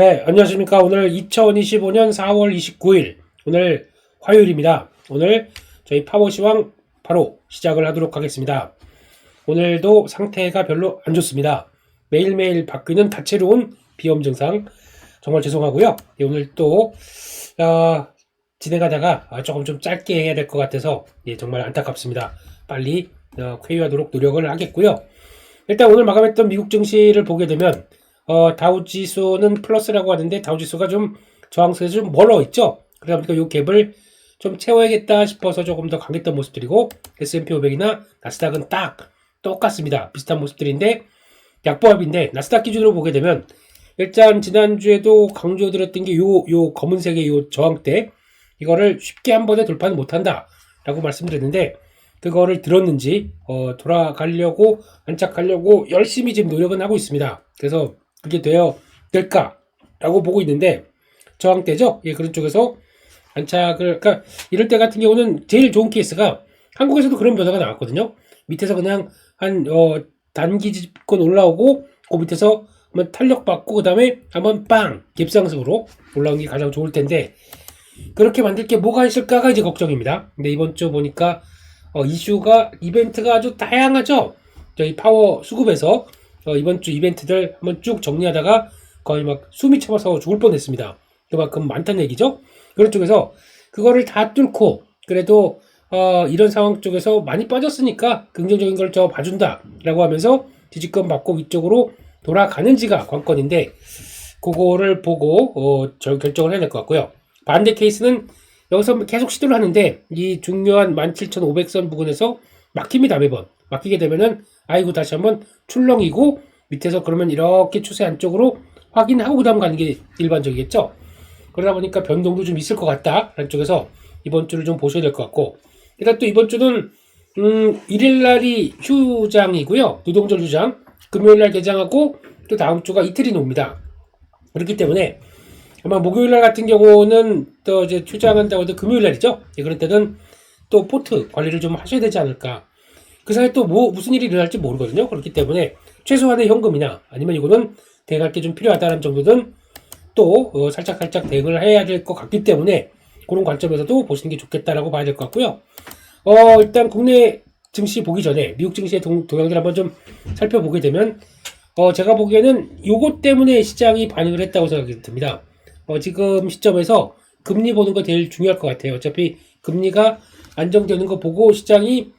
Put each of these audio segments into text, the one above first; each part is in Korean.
네, 안녕하십니까. 오늘 2025년 4월 29일, 오늘 화요일입니다. 오늘 저희 파워시황 바로 시작을 하도록 하겠습니다. 오늘도 상태가 별로 안 좋습니다. 매일매일 바뀌는 다채로운 비염 증상, 정말 죄송하고요. 오늘 또 진행하다가 조금 좀 짧게 해야 될 것 같아서 정말 안타깝습니다. 빨리 회유하도록 노력을 하겠고요. 일단 오늘 마감했던 미국 증시를 보게 되면 다우지수는 플러스라고 하는데 다우지수가 좀 저항선에서 좀 멀어 있죠. 그러다 보니까 이 갭을 좀 채워야겠다 싶어서 조금 더 강했던 모습들이고, S&P 500이나 나스닥은 딱 똑같습니다. 비슷한 모습들인데 약보합인데, 나스닥 기준으로 보게 되면 일단 지난주에도 강조드렸던 게 요 검은색의 요 저항대, 이거를 쉽게 한 번에 돌파는 못한다 라고 말씀드렸는데, 그거를 들었는지 돌아가려고 안착하려고 열심히 지금 노력은 하고 있습니다. 그래서 그게 될까라고 보고 있는데, 저항대죠. 예, 그런 쪽에서 안착을, 그러니까 이럴 때 같은 경우는 제일 좋은 케이스가, 한국에서도 그런 변화가 나왔거든요. 밑에서 그냥 한 단기 집권 올라오고 그 밑에서 한번 탄력받고 그 다음에 한번 빵 갭상승으로 올라오는 게 가장 좋을 텐데, 그렇게 만들 게 뭐가 있을까가 이제 걱정입니다. 근데 이번 주 보니까 이벤트가 아주 다양하죠. 저희 파워 수급에서 이번 주 이벤트들 한번 쭉 정리하다가 거의 막 숨이 차서 죽을 뻔했습니다. 그만큼 많다는 얘기죠. 그런 쪽에서 그거를 다 뚫고 그래도 이런 상황 쪽에서 많이 빠졌으니까 긍정적인 걸 저 봐준다 라고 하면서 지지권 받고 위쪽으로 돌아가는지가 관건인데, 그거를 보고 결정을 해야 될 것 같고요. 반대 케이스는 여기서 계속 시도를 하는데 이 중요한 17,500선 부근에서 막힙니다. 매번 막히게 되면은 아이고 다시 한번 출렁이고 밑에서 그러면 이렇게 추세 안쪽으로 확인하고 그 다음 가는 게 일반적이겠죠. 그러다 보니까 변동도 좀 있을 것 같다 라는 쪽에서 이번 주를 좀 보셔야 될 것 같고, 일단 또 이번 주는 일일날이 휴장이고요. 노동절 휴장, 금요일날 개장하고 또 다음 주가 이틀이 놉니다. 그렇기 때문에 아마 목요일날 같은 경우는 또 이제 휴장한다고 해도 금요일날이죠. 그럴 때는 또 포트 관리를 좀 하셔야 되지 않을까. 그 사이에 또 무슨 일이 일어날지 모르거든요. 그렇기 때문에 최소한의 현금이나 아니면 이거는 대응할 게 좀 필요하다는 정도는 또 살짝 대응을 해야 될 것 같기 때문에 그런 관점에서도 보시는 게 좋겠다라고 봐야 될 것 같고요. 일단 국내 증시 보기 전에 미국 증시의 동향들 한번 좀 살펴보게 되면 제가 보기에는 요것 때문에 시장이 반응을 했다고 생각이 듭니다. 지금 시점에서 금리 보는 거 제일 중요할 것 같아요. 어차피 금리가 안정되는 거 보고 시장이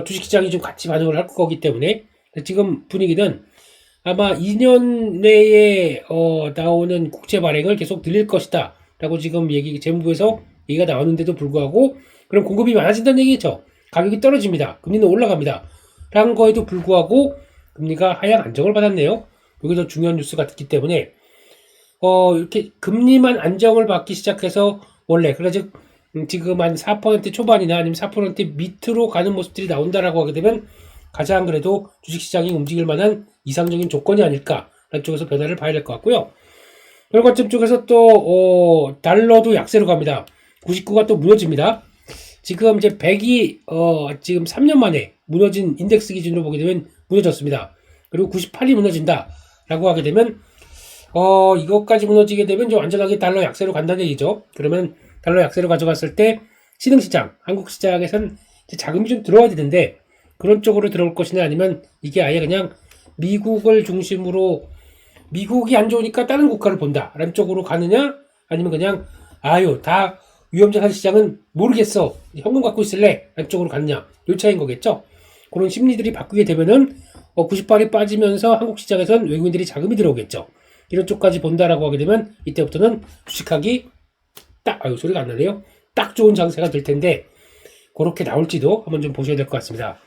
주식시장이 좀 같이 반응을 할 거기 때문에 지금 분위기는 아마 2년 내에 나오는 국채 발행을 계속 늘릴 것이다 라고 지금 재무부에서 얘기가 나오는데도 불구하고, 그럼 공급이 많아진다는 얘기죠. 가격이 떨어집니다. 금리는 올라갑니다 라는 거에도 불구하고 금리가 하향 안정을 받았네요. 이게 더 중요한 뉴스 같기 때문에 이렇게 금리만 안정을 받기 시작해서 원래 그래서 지금 한 4% 초반이나 아니면 4% 밑으로 가는 모습들이 나온다라고 하게 되면 가장 그래도 주식시장이 움직일 만한 이상적인 조건이 아닐까라는 쪽에서 변화를 봐야 될 것 같고요. 그런 관점 쪽에서 또 달러도 약세로 갑니다. 99가 또 무너집니다. 지금 이제 100이 지금 3년 만에 무너진 인덱스 기준으로 보게 되면 무너졌습니다. 그리고 98이 무너진다라고 하게 되면 이것까지 무너지게 되면 좀 안전하게 달러 약세로 간다는 얘기죠. 그러면 달러 약세로 가져갔을 때 신흥시장, 한국 시장에선 자금이 좀 들어와야 되는데 그런 쪽으로 들어올 것이냐, 아니면 이게 아예 그냥 미국을 중심으로 미국이 안 좋으니까 다른 국가를 본다 라는 쪽으로 가느냐, 아니면 그냥 다 위험자산 시장은 모르겠어 현금 갖고 있을래 라는 쪽으로 가느냐, 요 차이인 거겠죠. 그런 심리들이 바뀌게 되면은 98이 빠지면서 한국 시장에선 외국인들이 자금이 들어오겠죠. 이런 쪽까지 본다라고 하게 되면 이때부터는 주식하기 소리가 안 나네요. 딱 좋은 장세가 될 텐데 그렇게 나올지도 한번 좀 보셔야 될 것 같습니다.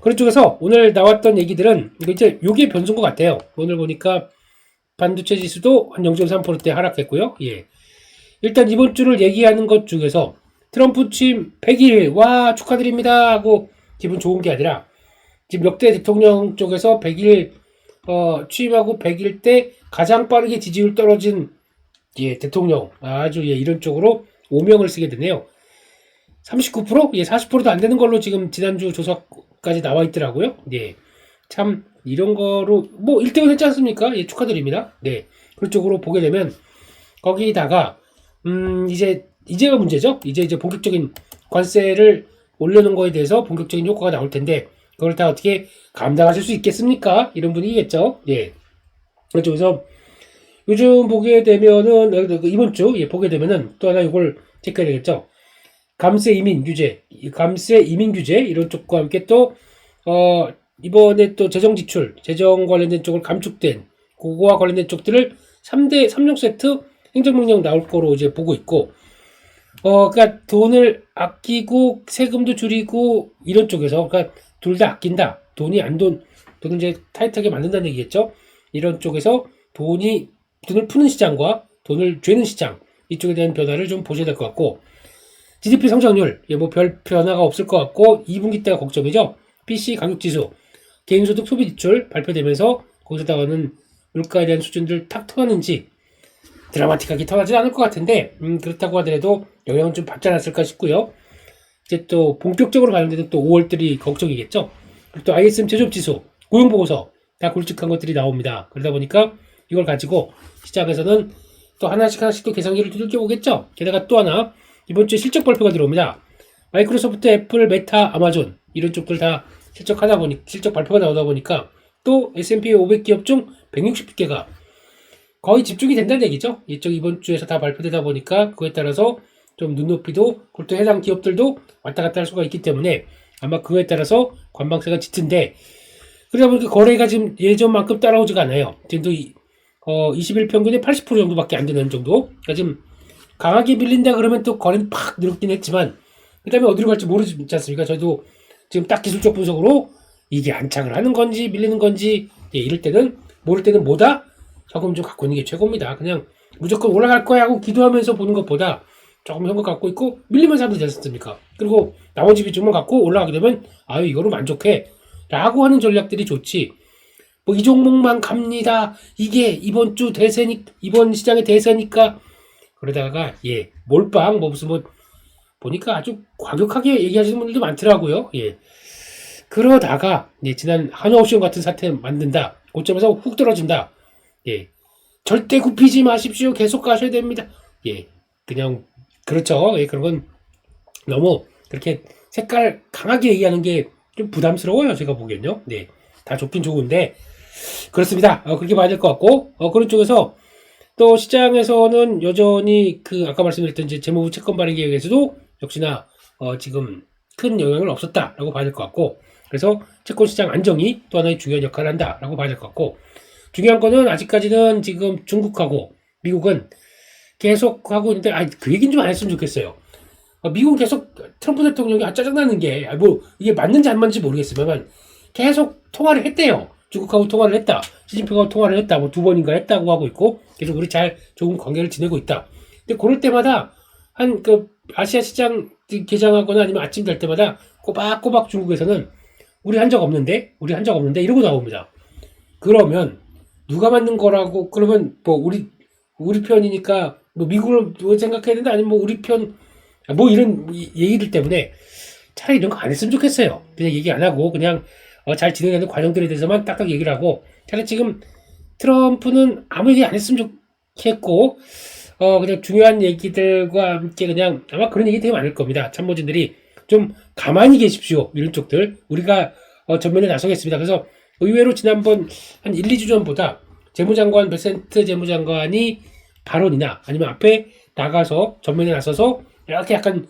그런 쪽에서 오늘 나왔던 얘기들은 이제 요게 변수인 것 같아요. 오늘 보니까 반도체 지수도 한 0.3%대 하락했고요. 예. 일단 이번 주를 얘기하는 것 중에서 트럼프 취임 100일 와 축하드립니다 하고 기분 좋은 게 아니라, 지금 역대 대통령 쪽에서 100일 취임하고 100일 때 가장 빠르게 지지율 떨어진 대통령, 아주 이런 쪽으로 오명을 쓰게 되네요. 39%? 40%도 안 되는 걸로 지금 지난주 조사까지 나와 있더라고요. 참 이런 거로 1등을 했지 않습니까? 축하드립니다. 네. 그쪽으로 보게 되면 거기다가 이제가 문제죠. 이제 본격적인 관세를 올려놓은 거에 대해서 본격적인 효과가 나올 텐데 그걸 다 어떻게 감당하실 수 있겠습니까? 이런 분위기겠죠. 예. 그래서 요즘 보게 되면은 이번 주 보게 되면은 또 하나 이걸 체크해야 되겠죠. 감세 이민 규제 이런 쪽과 함께 또 이번에 또 재정 지출, 재정 관련된 쪽을 감축된 그거와 관련된 쪽들을 3종 세트 행정명령 나올 거로 이제 보고 있고, 그러니까 돈을 아끼고 세금도 줄이고 이런 쪽에서, 그러니까 둘 다 아낀다. 돈을 이제 타이트하게 만든다는 얘기겠죠. 이런 쪽에서 돈을 푸는 시장과 돈을 죄는 시장 이쪽에 대한 변화를 좀 보셔야 될 것 같고, GDP 성장률 뭐 별 변화가 없을 것 같고 2분기 때가 걱정이죠. PC 가격지수, 개인소득 소비지출 발표되면서 거기서다가는 물가에 대한 수준들 탁 통하는지 드라마틱하게 통하지 않을 것 같은데 그렇다고 하더라도 영향은 좀 받지 않았을까 싶고요. 이제 또 본격적으로 가는데도 또 5월들이 걱정이겠죠. 그리고 또 ISM 제조업지수, 고용보고서 다 굵직한 것들이 나옵니다. 그러다 보니까 이걸 가지고 시장에서는 또 하나씩 또 계산기를 두들겨 보겠죠. 게다가 또 하나 이번 주에 실적 발표가 들어옵니다. 마이크로소프트, 애플, 메타, 아마존 이런 쪽들 다 실적 발표가 나오다 보니까 또 S&P 500 기업 중 160개가 거의 집중이 된다는 얘기죠. 이번 주에서 다 발표되다 보니까 그에 따라서 좀 눈높이도 그것도 해당 기업들도 왔다 갔다 할 수가 있기 때문에 아마 그거에 따라서 관방세가 짙은데 그러다 보니까 거래가 지금 예전만큼 따라오지가 않아요. 지금도 20일 평균에 80% 정도밖에 안 되는 정도. 그러니까 지금 강하게 밀린다 그러면 또 거래는 팍 늘었긴 했지만 그 다음에 어디로 갈지 모르지 않습니까? 저도 지금 딱 기술적 분석으로 이게 안착을 하는 건지 밀리는 건지 이럴 때는 모를 때는 뭐다? 조금 좀 갖고 있는 게 최고입니다. 그냥 무조건 올라갈 거야 하고 기도하면서 보는 것보다 조금 현금 갖고 있고 밀리면 사면 되지 않습니까? 그리고 나머지 비중만 갖고 올라가게 되면 아유 이거로 만족해 라고 하는 전략들이 좋지 뭐 이 종목만 갑니다. 이게 이번 시장의 대세니까 그러다가 몰빵 무슨 보니까 아주 과격하게 얘기하시는 분들도 많더라고요. 그러다가 지난 한화옵션 같은 사태 만든다. 고점에서 훅 떨어진다. 절대 굽히지 마십시오. 계속 가셔야 됩니다. 그냥 그렇죠. 그런 건 너무 그렇게 색깔 강하게 얘기하는 게 좀 부담스러워요. 제가 보기엔요. 다 좋긴 좋은데 그렇습니다. 그렇게 봐야 될 것 같고 그런 쪽에서 또 시장에서는 여전히 아까 말씀드렸던 이제 재무부 채권 발행 계획에서도 역시나 지금 큰 영향은 없었다라고 봐야 될 것 같고 그래서 채권 시장 안정이 또 하나의 중요한 역할을 한다라고 봐야 될 것 같고 중요한 거는 아직까지는 지금 중국하고 미국은 계속 하고 있는데 그 얘기는 좀 안 했으면 좋겠어요. 미국은 계속 트럼프 대통령이 짜증나는 게 이게 맞는지 안 맞는지 모르겠으면 계속 통화를 했대요. 중국하고 통화를 했다. 시진핑하고 통화를 했다. 2번인가 했다고 하고 있고 계속 우리 좋은 관계를 지내고 있다. 근데 그럴 때마다 아시아 시장 개장하거나 아니면 아침 될 때마다 꼬박꼬박 중국에서는 우리 한 적 없는데 이러고 나옵니다. 그러면 누가 맞는 거라고 그러면 우리 편이니까 미국을 생각해야 된다 아니면 우리 편 이런 얘기들 때문에 차라리 이런 거 안 했으면 좋겠어요. 그냥 얘기 안 하고 그냥 잘 진행되는 과정들에 대해서만 딱딱 얘기를 하고 차라리 지금 트럼프는 아무 얘기 안 했으면 좋겠고 그냥 중요한 얘기들과 함께 그냥 아마 그런 얘기 되게 많을 겁니다. 참모진들이 좀 가만히 계십시오. 이런 쪽들 우리가 전면에 나서겠습니다. 그래서 의외로 지난번 한 1, 2주 전보다 재무장관 베센트 재무장관이 발언이나 아니면 앞에 나가서 전면에 나서서 이렇게 약간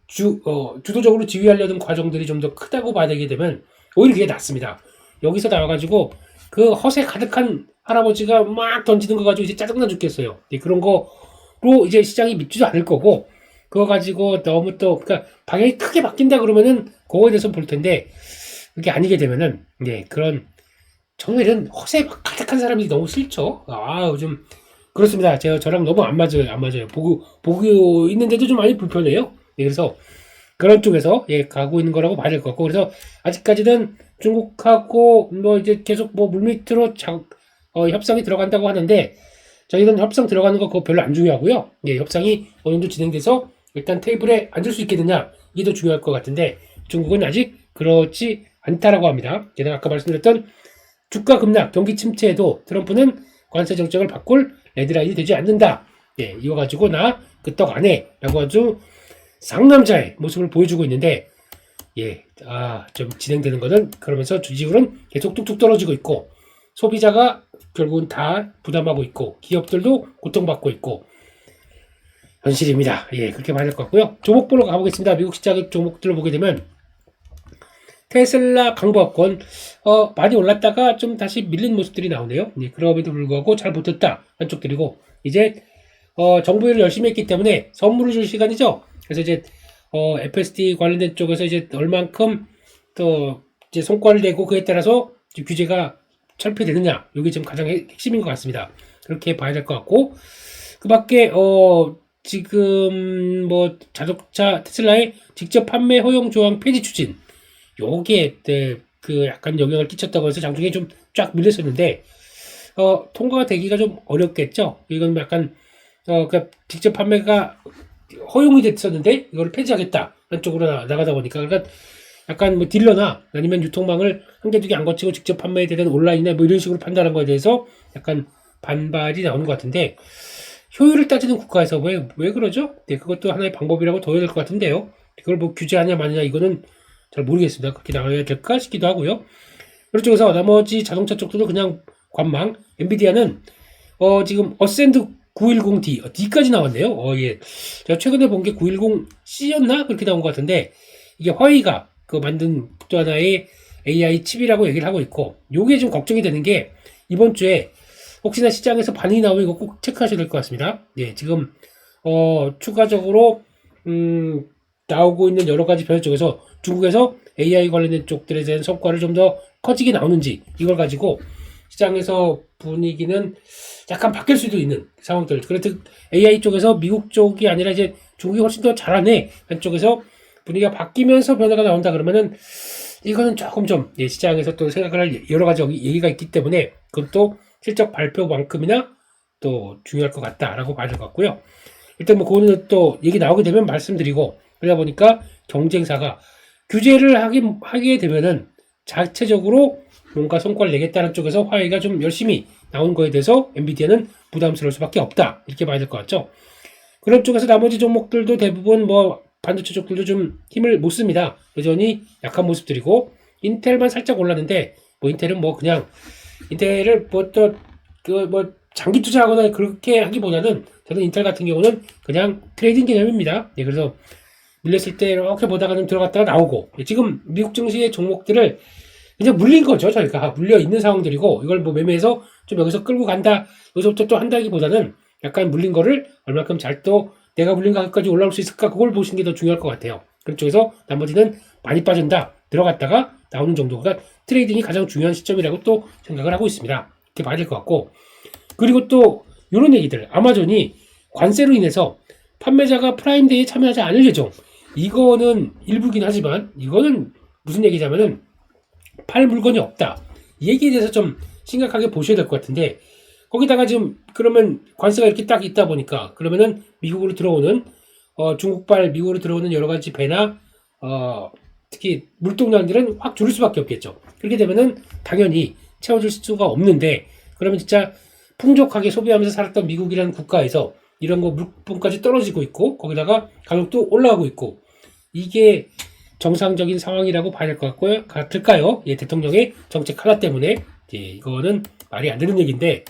주도적으로 지휘하려는 과정들이 좀 더 크다고 봐야 되게 되면 오히려 그게 낫습니다. 여기서 나와가지고 그 허세 가득한 할아버지가 막 던지는 거 가지고 이제 짜증나 죽겠어요. 그런 거로 이제 시장이 믿지도 않을 거고 그거 가지고 너무 그러니까 방향이 크게 바뀐다 그러면은 그거에 대해서 볼 텐데 그게 아니게 되면은 그런 정말 이런 허세 가득한 사람이 너무 싫죠. 좀 그렇습니다. 저랑 너무 안 맞아요. 보고 있는데도 좀 많이 불편해요. 그래서 그런 쪽에서 가고 있는 거라고 봐야 될 것 같고 그래서 아직까지는 중국하고 이제 계속 물밑으로 협상이 들어간다고 하는데 저희는 협상 들어가는 거 그거 별로 안 중요하고요. 협상이 어느 정도 진행돼서 일단 테이블에 앉을 수 있겠느냐 이게 더 중요할 것 같은데 중국은 아직 그렇지 않다라고 합니다. 게다가 아까 말씀드렸던 주가 급락, 경기 침체에도 트럼프는 관세 정책을 바꿀 레드라인이 되지 않는다. 예, 이거 가지고 나 그 떡 안 해. 라고 아주 상남자의 모습을 보여주고 있는데, 예, 좀 진행되는 거는 그러면서 주식은 계속 뚝뚝 떨어지고 있고, 소비자가 결국은 다 부담하고 있고, 기업들도 고통받고 있고, 현실입니다. 예, 그렇게 봐야 될 것 같고요. 종목 보러 가보겠습니다. 미국 시장 종목들을 보게 되면, 테슬라 강보합권, 많이 올랐다가 좀 다시 밀린 모습들이 나오네요. 예, 그럼에도 불구하고 잘 버텼다. 한쪽들이고, 이제, 정부 일을 열심히 했기 때문에 선물을 줄 시간이죠. 그래서 이제, FSD 관련된 쪽에서 이제 얼만큼 또 이제 성과를 내고 그에 따라서 규제가 철폐되느냐, 이게 지금 가장 핵심인 것 같습니다. 그렇게 봐야 될 것 같고, 그 밖에, 지금 뭐 자동차 테슬라의 직접 판매 허용 조항 폐지 추진, 요게 그 약간 영향을 끼쳤다고 해서 장중에 좀 쫙 밀렸었는데, 통과가 되기가 좀 어렵겠죠. 이건 약간 그러니까 직접 판매가 허용이 됐었는데 이걸 폐지하겠다 한 쪽으로 나가다 보니까, 그러니까 약간 뭐 딜러나 아니면 유통망을 한 개 두 개 안 거치고 직접 판매에 대한 온라인이나 뭐 이런 식으로 판단한 거에 대해서 약간 반발이 나오는 것 같은데, 효율을 따지는 국가에서 왜 그러죠? 네, 그것도 하나의 방법이라고 둬야 될 것 같은데요. 그걸 뭐 규제하냐 마느냐 이거는 잘 모르겠습니다. 그렇게 나가야 될까 싶기도 하고요. 그런 쪽에서 나머지 자동차 쪽도 그냥 관망. 엔비디아는 지금 어센드 910D, D까지 나왔네요. 예. 제가 최근에 본 게 910C였나? 그렇게 나온 것 같은데, 이게 화웨이가 그 만든 또 하나의 AI 칩이라고 얘기를 하고 있고, 요게 좀 걱정이 되는 게, 이번 주에 혹시나 시장에서 반응이 나오면 이거 꼭 체크하셔야 될 것 같습니다. 예, 지금, 추가적으로, 나오고 있는 여러 가지 변수 쪽에서 중국에서 AI 관련된 쪽들에 대한 성과를 좀 더 커지게 나오는지, 이걸 가지고 시장에서 분위기는 약간 바뀔 수도 있는 상황들. 그래도 AI 쪽에서 미국 쪽이 아니라 이제 중국이 훨씬 더 잘하네. 한쪽에서 분위기가 바뀌면서 변화가 나온다 그러면은 이거는 조금 좀 시장에서 또 생각을 할 여러 가지 얘기가 있기 때문에 그것도 실적 발표만큼이나 또 중요할 것 같다라고 봐야 될 것 같고요. 일단 뭐 그거는 또 얘기 나오게 되면 말씀드리고, 그러다 보니까 경쟁사가 규제를 하게 되면은 자체적으로 뭔가 성과를 내겠다는 쪽에서 화웨이가 좀 열심히 나온 거에 대해서 엔비디아는 부담스러울 수밖에 없다. 이렇게 봐야 될 것 같죠. 그런 쪽에서 나머지 종목들도 대부분 뭐 반도체 쪽들도 좀 힘을 못 씁니다. 여전히 약한 모습들이고, 인텔만 살짝 올랐는데, 뭐 인텔은 뭐 그냥 인텔을 뭐 장기 투자하거나 그렇게 하기보다는 저는 인텔 같은 경우는 그냥 트레이딩 개념입니다. 예, 그래서 밀렸을 때 이렇게 보다가 좀 들어갔다가 나오고, 지금 미국 증시의 종목들을 그냥 물린 거죠. 저희가 물려 있는 상황들이고, 이걸 뭐 매매해서 좀 여기서 끌고 간다, 여기서부터 또 한다기보다는 약간 물린 거를 얼마큼 잘 또 내가 물린 가격까지 올라올 수 있을까, 그걸 보시는 게 더 중요할 것 같아요. 그런 쪽에서 나머지는 많이 빠진다, 들어갔다가 나오는 정도가 트레이딩이 가장 중요한 시점이라고 또 생각을 하고 있습니다. 이렇게 봐야 될 것 같고, 그리고 또 이런 얘기들, 아마존이 관세로 인해서 판매자가 프라임데이에 참여하지 않을 예정. 이거는 일부긴 하지만 이거는 무슨 얘기냐면은 팔 물건이 없다, 이 얘기에 대해서 좀 심각하게 보셔야 될 것 같은데, 거기다가 지금 그러면 관세가 이렇게 딱 있다 보니까 그러면은 미국으로 들어오는 중국발 미국으로 들어오는 여러 가지 배나 특히 물동량들은 확 줄일 수밖에 없겠죠. 그렇게 되면은 당연히 채워줄 수가 없는데, 그러면 진짜 풍족하게 소비하면서 살았던 미국이라는 국가에서 이런 거 물품까지 떨어지고 있고, 거기다가 가격도 올라가고 있고, 이게 정상적인 상황이라고 봐야 될 것 같고요. 같을까요? 예, 대통령의 정책 하나 때문에 이거는 말이 안 되는 얘기인데,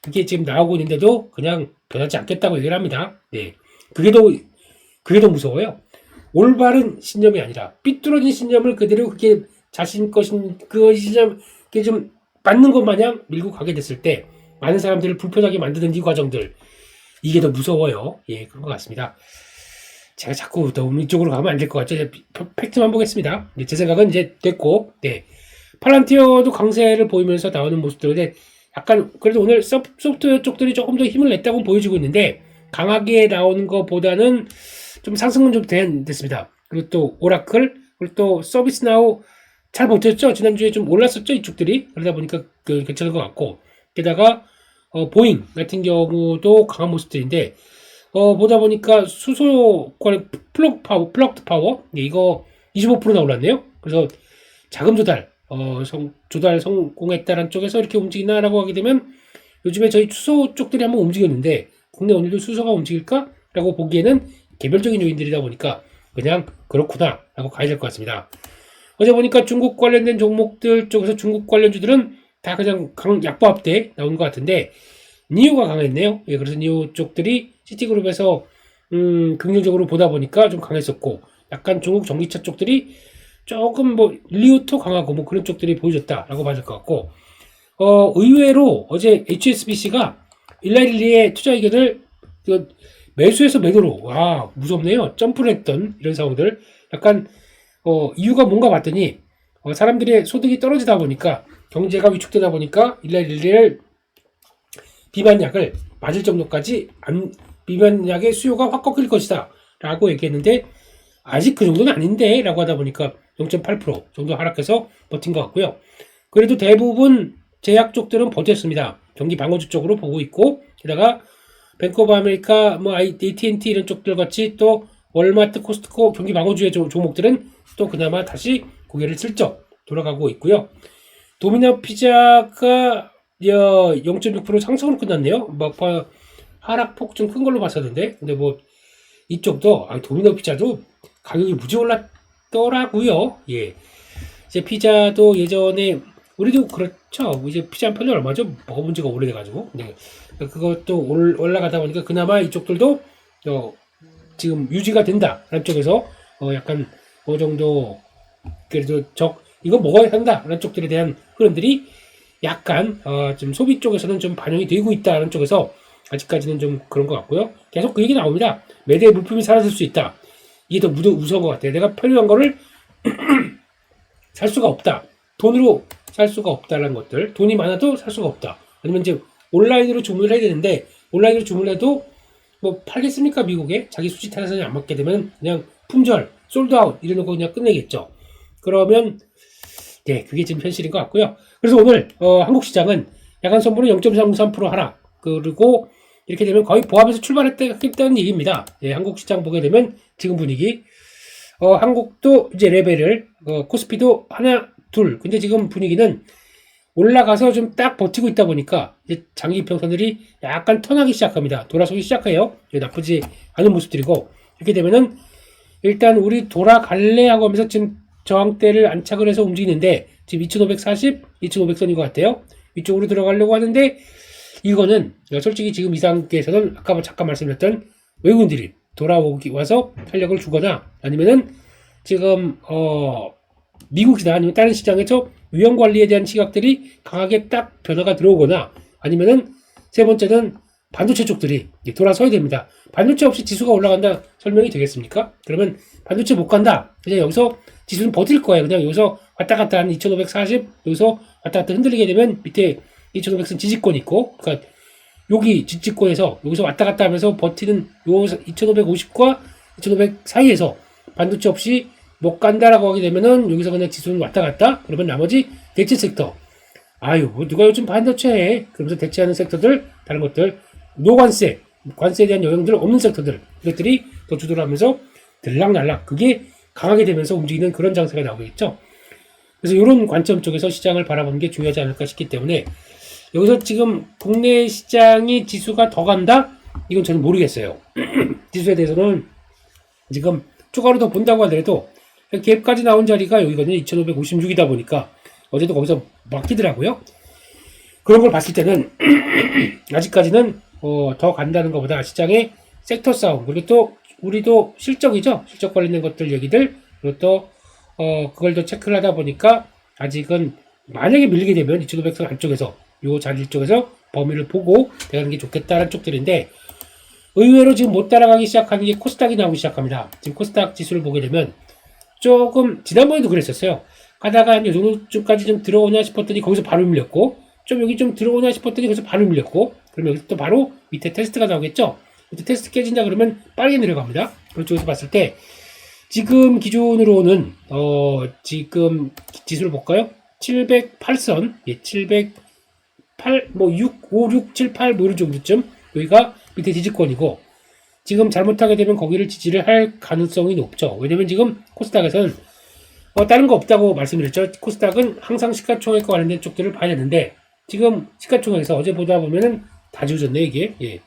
그게 지금 나오고 있는데도 그냥 변하지 않겠다고 얘기를 합니다. 네, 그게 더 무서워요. 올바른 신념이 아니라 삐뚤어진 신념을 그대로 그렇게 자신 것인 그 신념, 그게 좀 맞는 것 마냥 밀고 가게 됐을 때 많은 사람들을 불편하게 만드는 이 과정들, 이게 더 무서워요. 예, 그런 것 같습니다. 제가 자꾸 너무 이쪽으로 가면 안 될 것 같죠. 팩트만 보겠습니다. 제 생각은 이제 됐고, 네. 팔란티어도 강세를 보이면서 나오는 모습들인데, 약간 그래도 오늘 소프트웨어 쪽들이 조금 더 힘을 냈다고 보여지고 있는데, 강하게 나오는 것보다는 좀 상승은 좀 됐습니다. 그리고 또 오라클, 그리고 또 서비스나우 잘 버텼죠. 지난주에 좀 올랐었죠, 이쪽들이. 그러다 보니까 괜찮은 것 같고, 게다가 보잉 같은 경우도 강한 모습들인데, 보다 보니까 수소 플럭드 파워, 이거 25%나 올랐네요. 그래서 자금 조달, 조달 성공했다는 쪽에서 이렇게 움직이나라고 하게 되면 요즘에 저희 수소 쪽들이 한번 움직였는데 국내 오늘도 수소가 움직일까? 라고 보기에는 개별적인 요인들이다 보니까 그냥 그렇구나 라고 가야 될 것 같습니다. 어제 보니까 중국 관련된 종목들 쪽에서 중국 관련주들은 다 그냥 약보합대 나온 것 같은데 니오가 강했네요. 예, 그래서 니오 쪽들이 시티그룹에서 긍정적으로 보다 보니까 좀 강했었고 약간 중국 전기차 쪽들이 조금 뭐 리오토 강하고 뭐 그런 쪽들이 보여줬다라고 봐야 될 것 같고 의외로 어제 HSBC가 일라일리의 투자 의견을 매수해서 매도로 와 무섭네요. 점프를 했던 이런 상황들 약간 이유가 뭔가 봤더니 사람들의 소득이 떨어지다 보니까 경제가 위축되다 보니까 일라일리를 비만약을 맞을 정도까지 비만약의 수요가 확 꺾일 것이다 라고 얘기했는데 아직 그 정도는 아닌데 라고 하다 보니까 0.8% 정도 하락해서 버틴 것 같고요. 그래도 대부분 제약 쪽들은 버텼습니다. 경기 방어주 쪽으로 보고 있고 게다가 뱅크 오브 아메리카, 뭐 AT&T 이런 쪽들 같이 또 월마트, 코스트코 경기 방어주의 종목들은 또 그나마 다시 고개를 슬쩍 돌아가고 있고요. 도미노 피자가 0.6% 상승으로 끝났네요. 막 하락폭 좀 큰 걸로 봤었는데 근데 뭐 이쪽도 도미노 피자도 가격이 무지 올랐더라고요. 예, 이제 피자도 예전에 우리도 그렇죠. 이제 피자 한 편이 얼마죠? 먹어본 지가 오래돼가지고. 네. 그것도 올라가다 보니까 그나마 이쪽들도 지금 유지가 된다라는 쪽에서 약간 어느 정도 그래도 이거 먹어야 한다라는 쪽들에 대한 흐름들이 약간 좀 소비 쪽에서는 좀 반영이 되고 있다는 쪽에서 아직까지는 좀 그런 것 같고요. 계속 그 얘기 나옵니다. 매대의 물품이 사라질 수 있다. 이게 더 무서운 것 같아요. 내가 필요한 거를 살 수가 없다. 돈으로 살 수가 없다라는 것들. 돈이 많아도 살 수가 없다. 아니면 이제 온라인으로 주문을 해야 되는데 온라인으로 주문해도 뭐 팔겠습니까? 미국에 자기 수지 타산이 안 맞게 되면 그냥 품절, 솔드아웃 이런 거 그냥 끝내겠죠. 그러면 네, 그게 지금 현실인 것 같고요. 그래서 오늘 한국 시장은 야간 선물은 0.33% 하락. 그리고 이렇게 되면 거의 보합에서 출발했다는 얘기입니다. 네, 한국 시장 보게 되면 지금 분위기 한국도 이제 레벨을 코스피도 하나 둘 근데 지금 분위기는 올라가서 좀 딱 버티고 있다 보니까 이제 장기 평선들이 약간 턴하기 시작합니다. 돌아서기 시작해요. 나쁘지 않은 모습들이고 이렇게 되면은 일단 우리 돌아갈래 하고 하면서 지금 저항대를 안착을 해서 움직이는데 지금 2540, 2500선인 것 같아요. 이쪽으로 들어가려고 하는데 이거는 솔직히 지금 이 상태에서는 아까 잠깐 말씀드렸던 외국인들이 돌아오기 와서 탄력을 주거나 아니면은 지금 미국이나 아니면 다른 시장에서 위험 관리에 대한 시각들이 강하게 딱 변화가 들어오거나 아니면은 세 번째는 반도체 쪽들이 돌아서야 됩니다. 반도체 없이 지수가 올라간다 설명이 되겠습니까? 그러면 반도체 못 간다. 그냥 여기서 지수는 버틸 거예요. 그냥 여기서 왔다 갔다 한 2540, 여기서 왔다 갔다 흔들리게 되면 밑에 2500선 지지권 있고, 그러니까 여기 지지권에서 여기서 왔다 갔다 하면서 버티는 요 2550과 2500 사이에서 반도체 없이 못 간다라고 하게 되면은 여기서 그냥 지수는 왔다 갔다. 그러면 나머지 대체 섹터. 뭐 누가 요즘 반도체 해? 그러면서 대체하는 섹터들, 다른 것들, 노관세, 관세에 대한 영향들 없는 섹터들, 이것들이 더 주도를 하면서 들락날락 그게 강하게 되면서 움직이는 그런 장세가 나오겠죠. 그래서 이런 관점 쪽에서 시장을 바라보는 게 중요하지 않을까 싶기 때문에 여기서 지금 국내 시장이 지수가 더 간다? 이건 저는 모르겠어요. 지수에 대해서는 지금 추가로 더 본다고 하더라도 갭까지 나온 자리가 여기거든요. 2556이다 보니까 어제도 거기서 막히더라고요. 그런 걸 봤을 때는 아직까지는 더 간다는 것보다 시장의 섹터 싸움 그리고 또 우리도 실적이죠. 실적 관련된 것들 얘기들 그리고 또 그걸 더 체크를 하다 보니까 아직은 만약에 밀리게 되면 2500선 안쪽에서 요 자리 쪽에서 범위를 보고 대가는 게 좋겠다는 쪽들인데 의외로 지금 못 따라가기 시작하는 게 코스닥이 나오기 시작합니다. 지금 코스닥 지수를 보게 되면 조금 지난번에도 그랬었어요. 가다가 요 정도까지 좀 들어오냐 싶었더니 거기서 바로 밀렸고 좀 여기 좀 들어오냐 싶었더니 거기서 바로 밀렸고 그러면 여기 또 바로 밑에 테스트가 나오겠죠. 밑에 테스트 깨진다 그러면 빠르게 내려갑니다. 그런 쪽에서 봤을 때 지금 기준으로는 지금 지수를 볼까요? 708선, 708, 6, 5, 6, 7, 8 이런 정도쯤 여기가 밑에 지지권이고 지금 잘못하게 되면 거기를 지지를 할 가능성이 높죠. 왜냐면 지금 코스닥에서는 다른 거 없다고 말씀드렸죠. 코스닥은 항상 시가총액과 관련된 쪽들을 봐야 되는데 지금 시가총액에서 어제 보다 보면은 다 지워졌네, 이게. 예.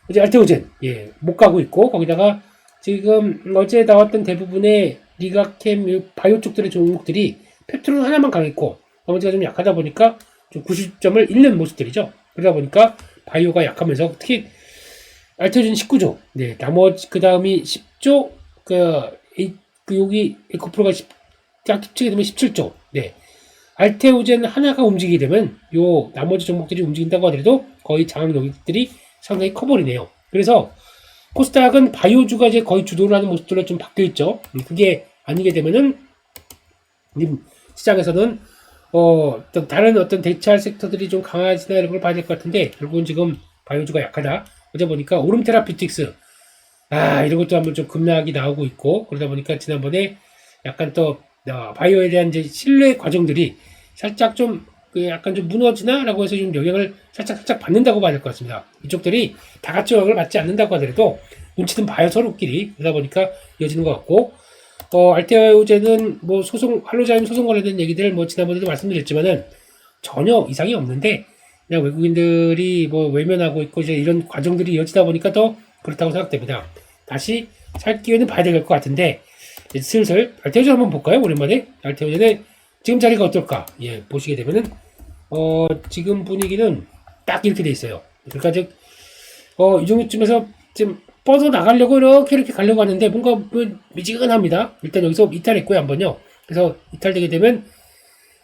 어제 알테오젠, 예, 못 가고 있고, 거기다가 지금 어제 나왔던 대부분의 리가캠, 바이오 쪽들의 종목들이 펩트론 하나만 강했고, 나머지가 좀 약하다 보니까 좀 90점을 잃는 모습들이죠. 그러다 보니까 바이오가 약하면서 특히 알테오젠 19조, 네, 나머지 그 다음이 10조, 여기 에코프로가 딱 합치게 되면 17조, 네. 알테오젠 하나가 움직이게 되면 요 나머지 종목들이 움직인다고 하더라도 거의 장악 여기들이 상당히 커버리네요. 그래서 코스닥은 바이오주가 이제 거의 주도를 하는 모습들로 좀 바뀌어 있죠. 그게 아니게 되면은 시장에서는 어떤 다른 어떤 대체할 섹터들이 좀 강화지나 이런 걸 봐야 될 것 같은데 결국은 지금 바이오주가 약하다. 어제 보니까 오름 테라피틱스 이런 것도 한번 좀 급락이 나오고 있고 그러다 보니까 지난번에 약간 또 바이오에 대한 이제 신뢰 과정들이 살짝 좀 약간 좀 무너지나라고 해서 좀 영향을 살짝 받는다고 봐야 될 것 같습니다. 이쪽들이 다 같이 영향을 받지 않는다고 하더라도 눈치는 봐요 서로끼리. 그러다 보니까 이어지는 것 같고 알테오젠은 뭐 할로자임 소송 관련된 얘기들 뭐 지난번에도 말씀드렸지만은 전혀 이상이 없는데 그냥 외국인들이 뭐 외면하고 있고 이제 이런 과정들이 이어지다 보니까 더 그렇다고 생각됩니다. 다시 살 기회는 봐야 될 것 같은데 슬슬 알테오젠 한번 볼까요? 오랜만에 알테오젠의 지금 자리가 어떨까? 예, 보시게 되면은 지금 분위기는 딱 이렇게 돼 있어요. 그러니까 즉 이 정도쯤에서 지금 뻗어 나가려고 이렇게 가려고 하는데 뭔가 미지근합니다. 일단 여기서 이탈했고요, 한번요. 그래서 이탈되게 되면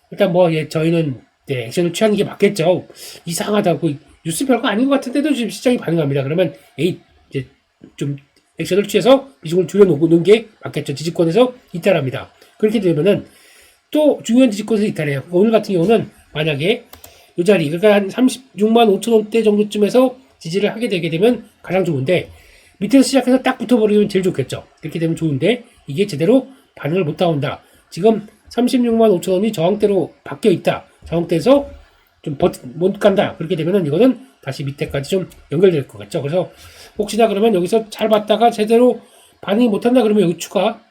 일단 뭐 저희는 액션을 취하는 게 맞겠죠. 이상하다고 뉴스 별거 아닌 것 같은데도 지금 시장이 반응합니다. 그러면 이제 좀 액션을 취해서 비중을 줄여놓는 게 맞겠죠. 지지권에서 이탈합니다. 그렇게 되면은 또 중요한 지지권에서 이탈해요. 오늘 같은 경우는 만약에 이 자리, 그러니까 한 36만 5천 원대 정도쯤에서 지지를 하게 되게 되면 가장 좋은데 밑에서 시작해서 딱 붙어버리면 제일 좋겠죠. 그렇게 되면 좋은데 이게 제대로 반응을 못 나온다. 지금 36만 5천 원이 저항대로 바뀌어 있다. 저항대에서 좀 못 간다. 그렇게 되면은 이거는 다시 밑에까지 좀 연결될 것 같죠. 그래서 혹시나 그러면 여기서 잘 봤다가 제대로 반응이 못한다 그러면 여기 추가,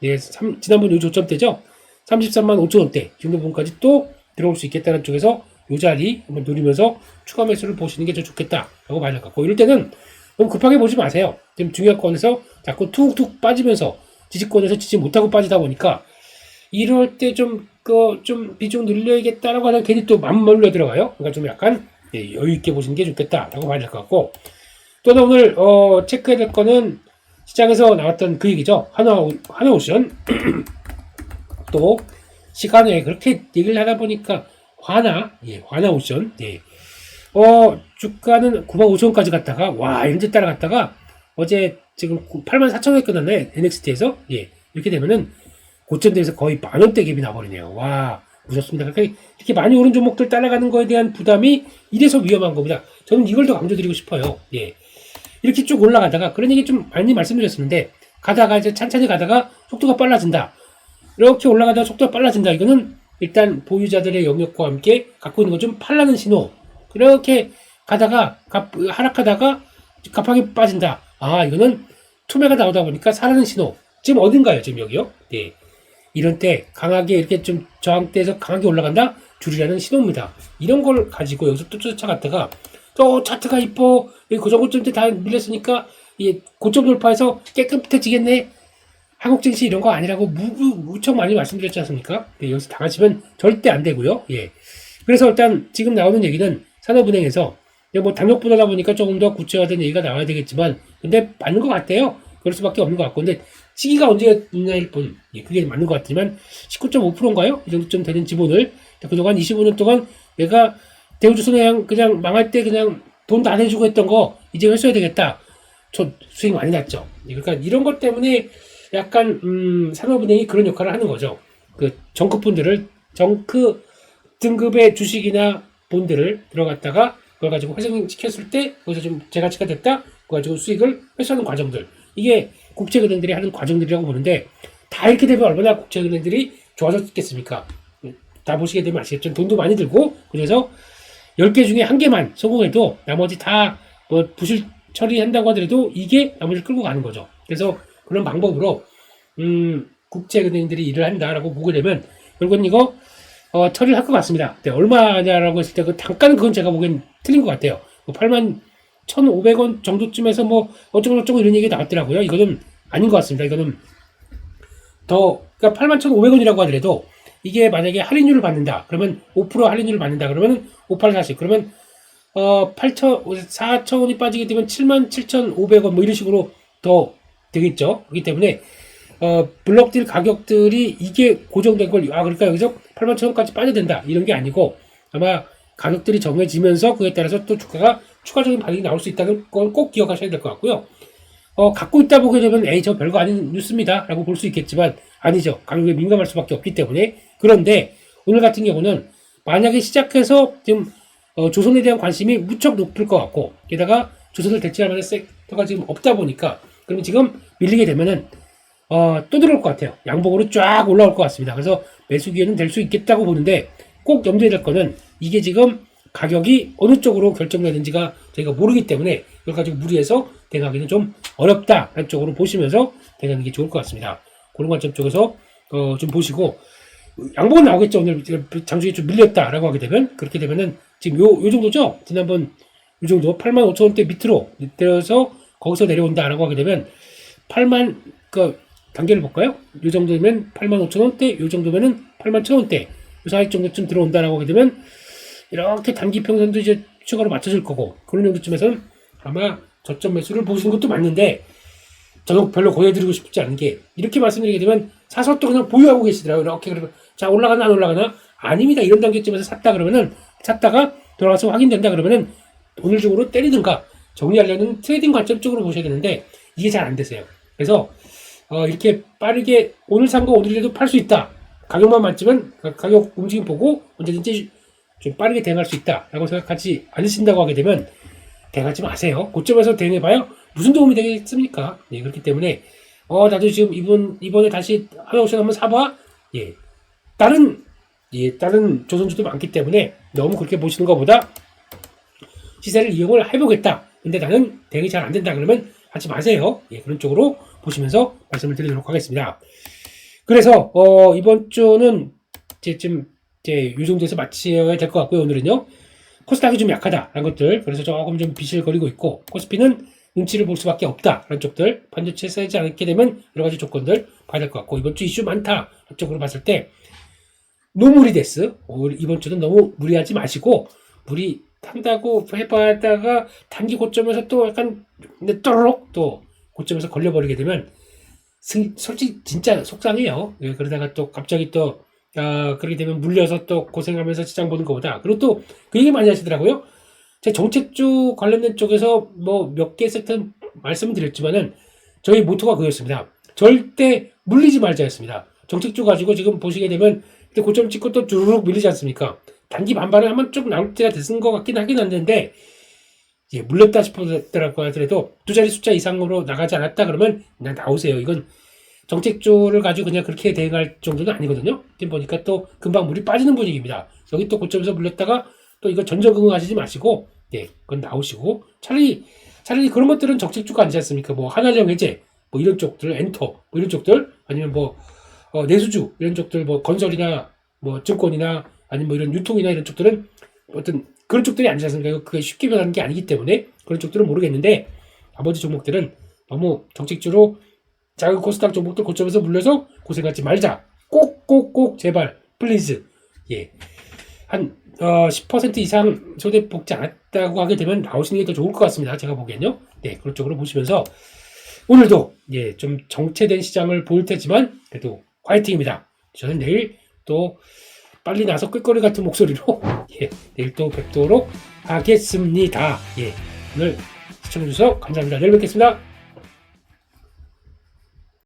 지난번 요 저점대죠. 33만 5천 원대 이 정도 부분까지 또 들어올 수 있겠다는 쪽에서 이 자리 한번 노리면서 추가 매수를 보시는 게 더 좋겠다라고 말할 것 같고 이럴 때는 너무 급하게 보지 마세요. 지금 중요권에서 자꾸 툭툭 빠지면서 지지권에서 지지 못하고 빠지다 보니까 이럴 때 좀 비중 늘려야겠다라고 하면 괜히 또 맞물려 들어가요. 그러니까 좀 약간 여유 있게 보시는 게 좋겠다라고 말할 것 같고 또 오늘 체크해야 될 거는 시장에서 나왔던 그 얘기죠. 하나오션 또 시간에 그렇게 얘기를 하다 보니까 화나오션 주가는 95,000원까지 갔다가 현재 따라갔다가 어제 지금 84,000원에 끝났네. NXT에서 이렇게 되면은 고점대에서 거의 만원대 갭이 나버리네요. 무섭습니다. 그러니까 이렇게 많이 오른 종목들 따라가는 거에 대한 부담이 이래서 위험한 겁니다. 저는 이걸 더 강조드리고 싶어요. 이렇게 쭉 올라가다가 그런 얘기 좀 많이 말씀드렸었는데 가다가 이제 찬찬히 가다가 속도가 빨라진다. 이렇게 올라가다가 속도가 빨라진다. 이거는 일단 보유자들의 영역과 함께 갖고 있는 거 좀 팔라는 신호. 그렇게 가다가 하락하다가 갑자기 빠진다. 이거는 투매가 나오다 보니까 사라는 신호. 지금 어딘가요? 지금 여기요? 이런 때 강하게 이렇게 좀 저항대에서 강하게 올라간다? 줄이라는 신호입니다. 이런 걸 가지고 여기서 또 쫓아갔다가 또 차트가 이뻐. 그 고점때 다 밀렸으니까 고점 돌파해서 깨끗해지겠네. 한국 증시 이런 거 아니라고 무척 많이 말씀드렸지 않습니까? 여기서 당하시면 절대 안 되고요. 그래서 일단 지금 나오는 얘기는 산업은행에서 뭐 당력보다다 보니까 조금 더 구체화된 얘기가 나와야 되겠지만 근데 맞는 것 같아요. 그럴 수밖에 없는 것 같고 근데 시기가 언제냐일 뿐 그게 맞는 것 같지만 19.5%인가요? 이 정도쯤 되는 지분을 그동안 25년 동안 내가 대우조선해양 그냥 망할 때 그냥 돈 다 내주고 했던 거 이제 회수해야 되겠다. 저 수익 많이 났죠. 그러니까 이런 것 때문에 약간 산업은행이 그런 역할을 하는 거죠. 그 정크 등급의 주식이나 본드를 들어갔다가 그걸 가지고 회생시켰을 때 거기서 좀 재가치가 됐다. 그걸 가지고 수익을 회수하는 과정들. 이게 국제은행들이 하는 과정들이라고 보는데 다 이렇게 되면 얼마나 국제은행들이 좋아졌겠습니까? 다 보시게 되면 아시겠죠. 돈도 많이 들고 그래서 10개 중에 1개만 성공해도 나머지 다 뭐 부실 처리한다고 하더라도 이게 나머지를 끌고 가는 거죠. 그래서 그런 방법으로 국제은행들이 일을 한다라고 보게 되면 결국은 이거 처리를 할 것 같습니다. 네, 얼마냐라고 했을 때 그 단가는 그건 제가 보기엔 틀린 것 같아요. 뭐 81,500원 정도쯤에서 뭐 어쩌고저쩌고 이런 얘기 나왔더라고요. 이거는 아닌 것 같습니다. 이거는 그러니까 81,500원이라고 하더라도 이게 만약에 할인율을 받는다. 그러면 5% 할인율을 받는다. 그러면 5840. 그러면 4,000원이 빠지게 되면 77,500원 뭐 이런 식으로 더 되겠죠. 그렇기 때문에 블럭딜 가격들이 이게 고정된 걸 그러니까 여기서 81,000원까지 빠져야 된다. 이런 게 아니고 아마 가격들이 정해지면서 그에 따라서 또 주가가 추가적인 반응이 나올 수 있다는 걸 꼭 기억하셔야 될 것 같고요. 갖고 있다 보게 되면 저 별거 아닌 뉴스입니다 라고 볼 수 있겠지만 아니죠. 가격에 민감할 수밖에 없기 때문에. 그런데 오늘 같은 경우는 만약에 시작해서 지금 조선에 대한 관심이 무척 높을 것 같고 게다가 조선을 대체할 만한 섹터가 지금 없다 보니까 그러면 지금 밀리게 되면은 또 들어올 것 같아요. 양봉으로 쫙 올라올 것 같습니다. 그래서 매수 기회는 될 수 있겠다고 보는데 꼭 염두에 될 거는 이게 지금 가격이 어느 쪽으로 결정되는지가 저희가 모르기 때문에 그걸 가지고 무리해서 대응하기는 좀 어렵다라는 쪽으로 보시면서 대응하는 게 좋을 것 같습니다. 그런 관점 쪽에서 좀 보시고 양봉은 나오겠죠. 오늘 장중에 좀 밀렸다라고 하게 되면 그렇게 되면은 지금 요 정도죠. 지난번 요 정도 85,000원대 밑으로 내려서 거기서 내려온다라고 하게 되면 8만 단계를 볼까요? 요 정도면 85,000원대, 요 정도면은 81,000원대, 요 사이 정도쯤 들어온다라고 하게 되면 이렇게 단기 평선도 이제 추가로 맞춰질 거고 그런 정도쯤에서는 아마 저점 매수를 보시는 것도 맞는데 저는 별로 권해드리고 싶지 않은 게 이렇게 말씀드리게 되면 사서 또 그냥 보유하고 계시더라고요. 이렇게 그러면 자 올라가나 안 올라가나? 아닙니다. 이런 단계쯤에서 샀다 그러면은 샀다가 돌아가서 확인된다 그러면은 오늘 중으로 때리든가 정리하려는 트레이딩 관점 쪽으로 보셔야 되는데 이게 잘 안 되세요. 그래서 이렇게 빠르게 오늘 산 거 오늘이라도 팔 수 있다. 가격만 맞지만 가격 움직임 보고 언제든지 좀 빠르게 대응할 수 있다라고 생각하지 않으신다고 하게 되면 대응하지 마세요. 고점에서 대응해봐야 무슨 도움이 되겠습니까? 네, 그렇기 때문에 나도 지금 이번에 다시 하나옵션 한번 사봐. 다른 조선주도 많기 때문에 너무 그렇게 보시는 것보다 시세를 이용을 해보겠다. 근데 나는 대응이 잘 안 된다 그러면 하지 마세요. 그런 쪽으로 보시면서 말씀을 드리도록 하겠습니다. 그래서 이번 주는 이제 이 정도에서 마쳐야 될 것 같고요. 오늘은요. 코스닥이 좀 약하다라는 것들, 그래서 조금 좀 비실거리고 있고 코스피는 눈치를 볼 수밖에 없다라는 쪽들, 반도체 세지 않게 되면 여러 가지 조건들 봐야 될 것 같고 이번 주 이슈 많다 쪽으로 봤을 때 노무리데스 이번 주는 너무 무리하지 마시고 무리 한다고 해봐다가 단기 고점에서 또 약간 또록 또 고점에서 걸려버리게 되면 솔직히 진짜 속상해요. 그러다가 또 갑자기 또 그렇게 되면 물려서 또 고생하면서 시장 보는 것보다. 그리고 또 그 얘기 많이 하시더라고요. 제 정책주 관련된 쪽에서 뭐 몇 개 세트 말씀을 드렸지만은 저희 모토가 그거였습니다. 절대 물리지 말자였습니다. 정책주 가지고 지금 보시게 되면 고점 찍고 또 주르륵 밀리지 않습니까? 단기 반발을 한번 쭉 나올 때가 됐은 것 같긴 하긴 한데 물렸다 싶었더라고 하더라도 두 자리 숫자 이상으로 나가지 않았다 그러면 그냥 나오세요. 이건 정책주를 가지고 그냥 그렇게 대응할 정도는 아니거든요. 지금 보니까 또 금방 물이 빠지는 분위기입니다. 여기 또 고점에서 물렸다가 또 이거 전전긍긍하시지 마시고 그건 나오시고 차라리 그런 것들은 정책주가 아니지 않습니까? 뭐 한한령 해제 뭐 이런 쪽들, 엔터 뭐 이런 쪽들 아니면 뭐 내수주 이런 쪽들 뭐 건설이나 뭐 증권이나 아니면 뭐 이런 유통이나 이런 쪽들은 어떤 그런 쪽들이 아니지 않습니까? 그게 쉽게 변하는 게 아니기 때문에 그런 쪽들은 모르겠는데 나머지 종목들은 너무 정책주로 작은 코스닥 종목들 고점에서 물려서 고생하지 말자. 꼭 제발 플리즈. 한 10% 이상 손해 복지 않았다고 하게 되면 나오시는 게 더 좋을 것 같습니다. 제가 보기엔요. 그런 쪽으로 보시면서 오늘도 좀 정체된 시장을 보일 테지만 그래도 화이팅입니다. 저는 내일 또 빨리 나서 꾀꼬리 같은 목소리로 내일 또 뵙도록 하겠습니다. 오늘 시청해주셔서 감사합니다. 내일 뵙겠습니다.